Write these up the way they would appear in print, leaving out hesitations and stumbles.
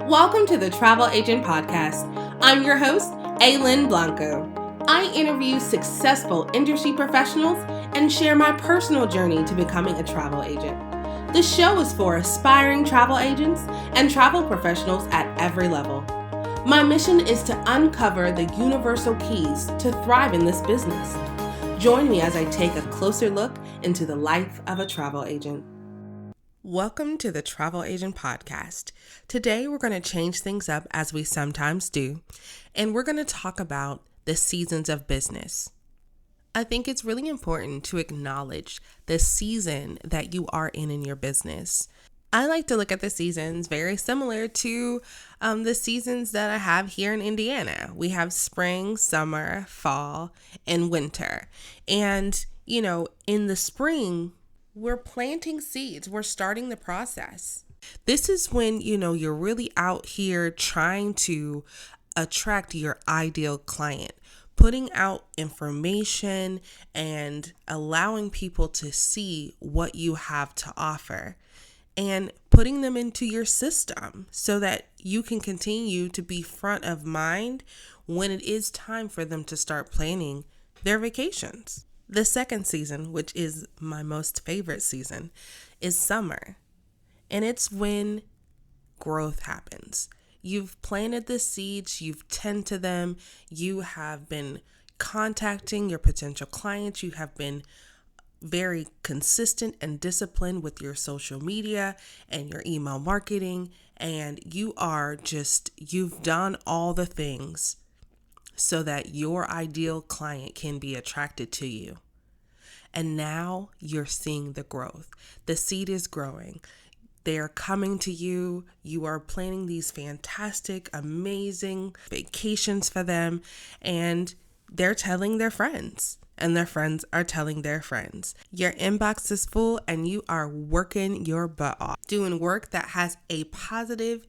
Welcome to the Travel Agent Podcast. I'm your host, Lynn Blanco. I interview successful industry professionals and share my personal journey to becoming a travel agent. The show is for aspiring travel agents and travel professionals at every level. My mission is to uncover the universal keys to thrive in this business. Join me as I take a closer look into the life of a travel agent. Welcome to the Travel Agent Podcast. Today we're going to change things up as we sometimes do, and we're going to talk about the seasons of business. I think it's really important to acknowledge the season that you are in your business. I like to look at the seasons very similar to the seasons that I have here in Indiana. We have spring, summer, fall, and winter. And, in the spring, we're planting seeds. We're starting the process. This is when, you're really out here trying to attract your ideal client, putting out information and allowing people to see what you have to offer and putting them into your system so that you can continue to be front of mind when it is time for them to start planning their vacations. The second season, which is my most favorite season, is summer. And it's when growth happens. You've planted the seeds, you've tended to them, you have been contacting your potential clients, you have been very consistent and disciplined with your social media and your email marketing, and you've done all the things so that your ideal client can be attracted to you. And now you're seeing the growth. The seed is growing. They are coming to you. You are planning these fantastic, amazing vacations for them, and they're telling their friends, and their friends are telling their friends. Your inbox is full, and you are working your butt off, doing work that has a positive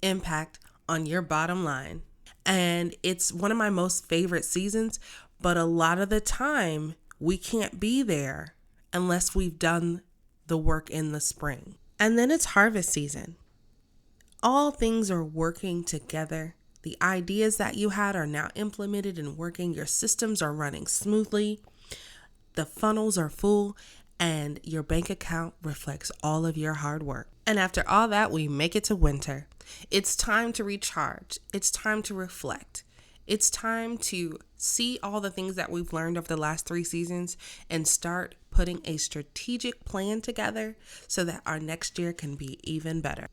impact on your bottom line. And it's one of my most favorite seasons, but a lot of the time we can't be there unless we've done the work in the spring. And then it's harvest season. All things are working together. The ideas that you had are now implemented and working. Your systems are running smoothly. The funnels are full, and your bank account reflects all of your hard work. And after all that, we make it to winter. It's time to recharge. It's time to reflect. It's time to see all the things that we've learned over the last 3 seasons and start putting a strategic plan together so that our next year can be even better.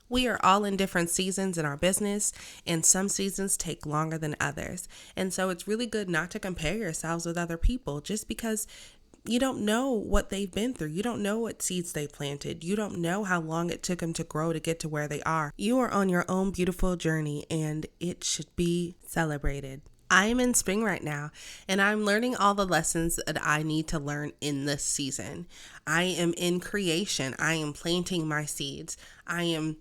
We are all in different seasons in our business, and some seasons take longer than others. And so it's really good not to compare yourselves with other people just because you don't know what they've been through. You don't know what seeds they planted. You don't know how long it took them to grow to get to where they are. You are on your own beautiful journey, and it should be celebrated. I am in spring right now, and I'm learning all the lessons that I need to learn in this season. I am in creation. I am planting my seeds. I am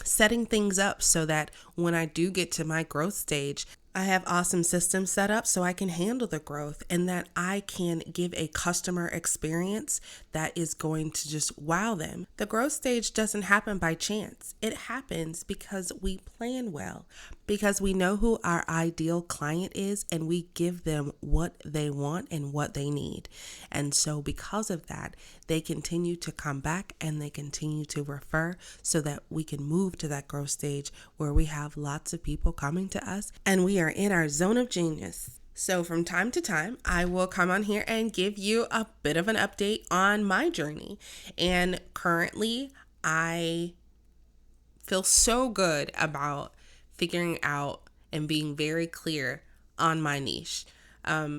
setting things up so that when I do get to my growth stage, I have awesome systems set up so I can handle the growth and that I can give a customer experience that is going to just wow them. The growth stage doesn't happen by chance. It happens because we plan well, because we know who our ideal client is and we give them what they want and what they need. And so because of that, they continue to come back and they continue to refer so that we can move to that growth stage where we have lots of people coming to us and we are in our zone of genius. So from time to time, I will come on here and give you a bit of an update on my journey. And currently, I feel so good about figuring out and being very clear on my niche.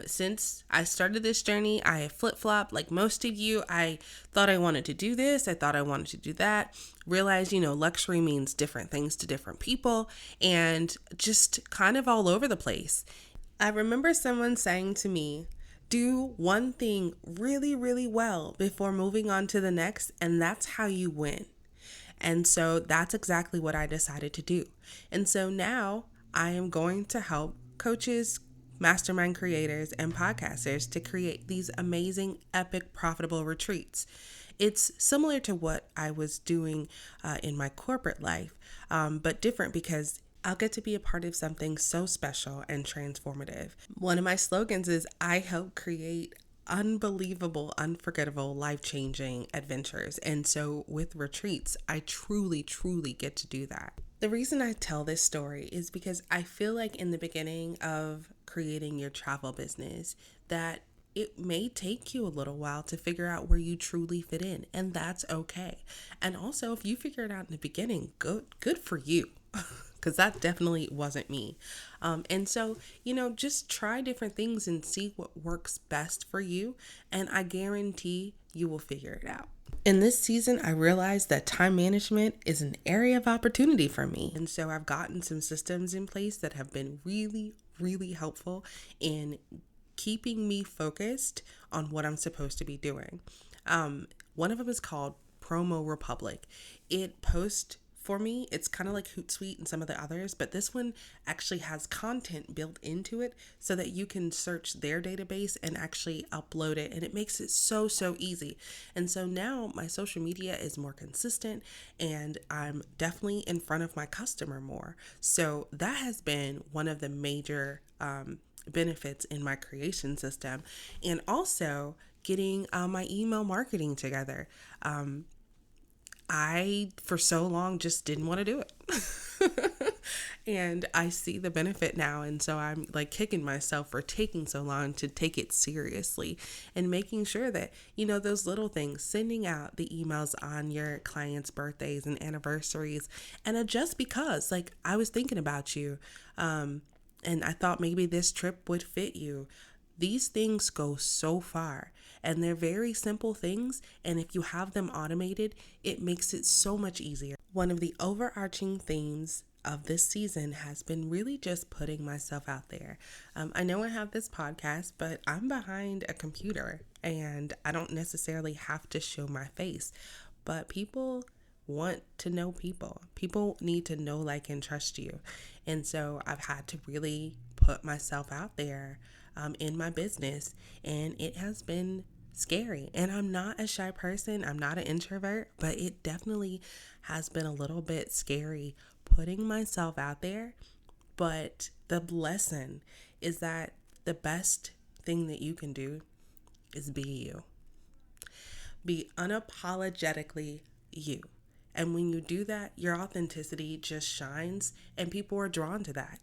Since I started this journey, I have flip-flopped like most of you. I thought I wanted to do this. I thought I wanted to do that. Realized, luxury means different things to different people and just kind of all over the place. I remember someone saying to me, do one thing really, really well before moving on to the next, and that's how you win. And so that's exactly what I decided to do. And so now I am going to help coaches, mastermind creators, and podcasters to create these amazing, epic, profitable retreats. It's similar to what I was doing in my corporate life, but different because I'll get to be a part of something so special and transformative. One of my slogans is I help create unbelievable, unforgettable, life-changing adventures. And so with retreats, I truly, truly get to do that. The reason I tell this story is because I feel like in the beginning of creating your travel business that it may take you a little while to figure out where you truly fit in, and that's okay. And also, if you figure it out in the beginning, good for you. Because that definitely wasn't me. And so, just try different things and see what works best for you. And I guarantee you will figure it out. In this season, I realized that time management is an area of opportunity for me. And so I've gotten some systems in place that have been really, really helpful in keeping me focused on what I'm supposed to be doing. One of them is called Promo Republic. It posts for me. It's kind of like Hootsuite and some of the others, but this one actually has content built into it so that you can search their database and actually upload it, and it makes it so easy. And so now my social media is more consistent and I'm definitely in front of my customer more. So that has been one of the major benefits in my creation system, and also getting my email marketing together. I, for so long, just didn't want to do it. And I see the benefit now. And so I'm like kicking myself for taking so long to take it seriously and making sure that, those little things, sending out the emails on your clients' birthdays and anniversaries. And just because, like, I was thinking about you, and I thought maybe this trip would fit you. These things go so far, and they're very simple things, and if you have them automated, it makes it so much easier. One of the overarching themes of this season has been really just putting myself out there. I know I have this podcast, but I'm behind a computer, and I don't necessarily have to show my face, but people want to know people. People need to know, like, and trust you. And so I've had to really put myself out there in my business, and it has been scary. And I'm not a shy person. I'm not an introvert, but it definitely has been a little bit scary putting myself out there. But the lesson is that the best thing that you can do is be you. Be unapologetically you. And when you do that, your authenticity just shines and people are drawn to that.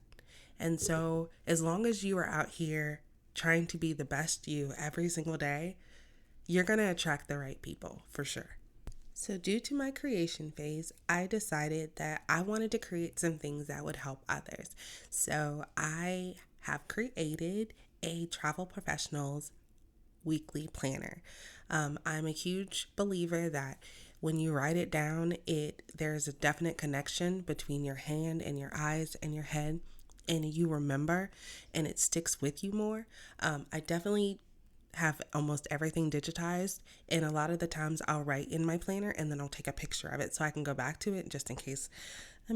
And so as long as you are out here trying to be the best you every single day, you're going to attract the right people for sure. So due to my creation phase, I decided that I wanted to create some things that would help others. So I have created a travel professionals weekly planner. I'm a huge believer that when you write it down, there's a definite connection between your hand and your eyes and your head, and you remember, and it sticks with you more. I definitely have almost everything digitized, and a lot of the times I'll write in my planner and then I'll take a picture of it so I can go back to it just in case I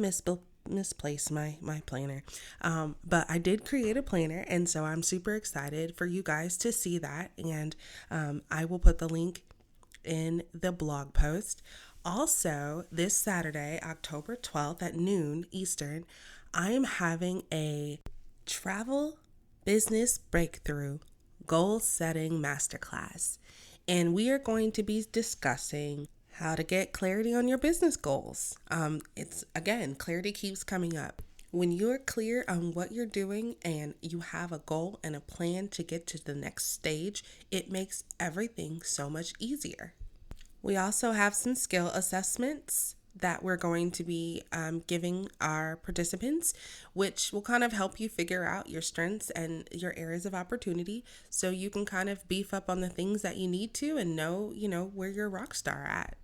misplace my planner. But I did create a planner, and so I'm super excited for you guys to see that, and I will put the link in the blog post. Also, this Saturday, October 12th at noon Eastern, I am having a travel business breakthrough goal setting masterclass, and we are going to be discussing how to get clarity on your business goals. Clarity keeps coming up. When you're clear on what you're doing and you have a goal and a plan to get to the next stage, it makes everything so much easier. We also have some skill assessments that we're going to be giving our participants, which will kind of help you figure out your strengths and your areas of opportunity so you can kind of beef up on the things that you need to and know, where you're a rock star at.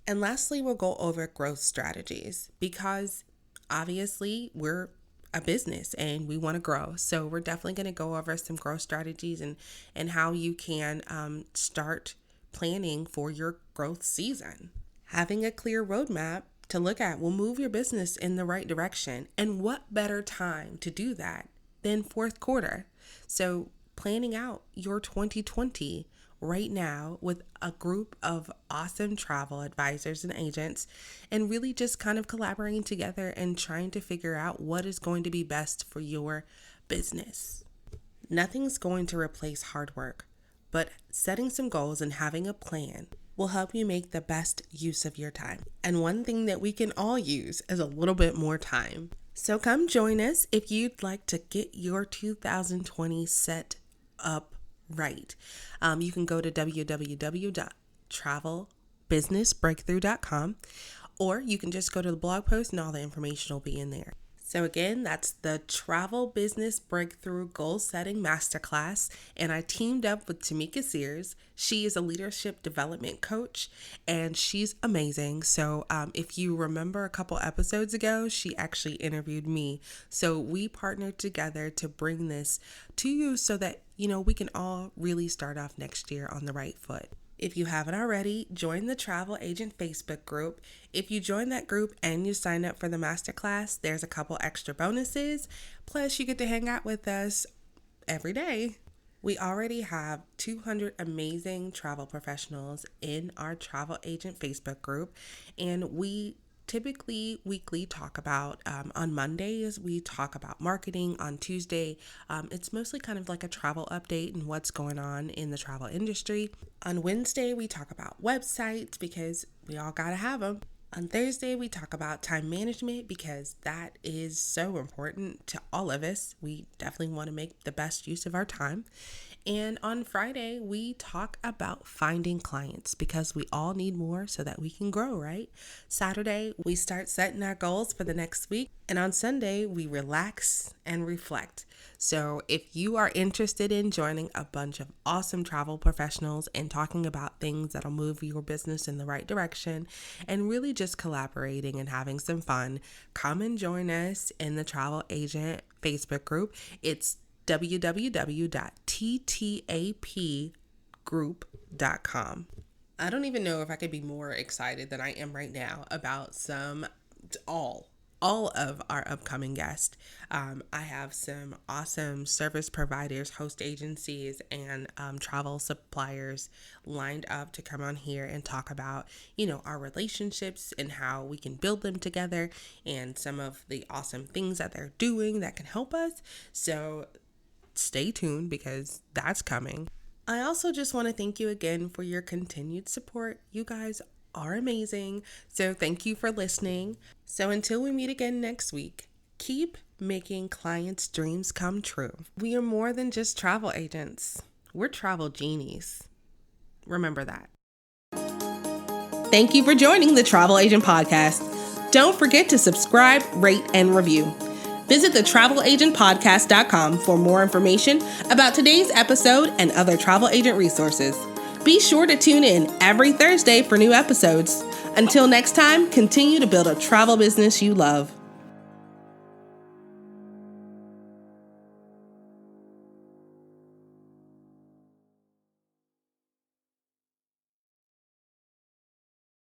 And lastly, we'll go over growth strategies because obviously we're a business and we want to grow. So we're definitely going to go over some growth strategies and how you can start planning for your growth season. Having a clear roadmap to look at will move your business in the right direction. And what better time to do that than fourth quarter? So planning out your 2020 right now with a group of awesome travel advisors and agents, and really just kind of collaborating together and trying to figure out what is going to be best for your business. Nothing's going to replace hard work, but setting some goals and having a plan will help you make the best use of your time. And one thing that we can all use is a little bit more time. So come join us if you'd like to get your 2020 set up right. You can go to www.travelbusinessbreakthrough.com, or you can just go to the blog post and all the information will be in there. So again, that's the Travel Business Breakthrough Goal Setting Masterclass, and I teamed up with Tamika Sears. She is a leadership development coach, and she's amazing. So if you remember a couple episodes ago, she actually interviewed me. So we partnered together to bring this to you so that, we can all really start off next year on the right foot. If you haven't already, join the Travel Agent Facebook group. If you join that group and you sign up for the masterclass, there's a couple extra bonuses. Plus, you get to hang out with us every day. We already have 200 amazing travel professionals in our Travel Agent Facebook group, and we typically weekly talk about, on Mondays, we talk about marketing. On Tuesday, it's mostly kind of like a travel update and what's going on in the travel industry. On Wednesday, we talk about websites because we all got to have them. On Thursday, we talk about time management because that is so important to all of us. We definitely want to make the best use of our time. And on Friday, we talk about finding clients because we all need more so that we can grow, right? Saturday, we start setting our goals for the next week. And on Sunday, we relax and reflect. So if you are interested in joining a bunch of awesome travel professionals and talking about things that'll move your business in the right direction and really just collaborating and having some fun, come and join us in the Travel Agent Facebook group. It's www.ttapgroup.com. I don't even know if I could be more excited than I am right now about all of our upcoming guests. I have some awesome service providers, host agencies, and travel suppliers lined up to come on here and talk about, our relationships and how we can build them together and some of the awesome things that they're doing that can help us. So stay tuned because that's coming. I also just want to thank you again for your continued support. You guys are amazing. So thank you for listening. So until we meet again next week, keep making clients' dreams come true. We are more than just travel agents. We're travel genies. Remember that. Thank you for joining the Travel Agent Podcast. Don't forget to subscribe, rate, and review. Visit thetravelagentpodcast.com for more information about today's episode and other travel agent resources. Be sure to tune in every Thursday for new episodes. Until next time, continue to build a travel business you love.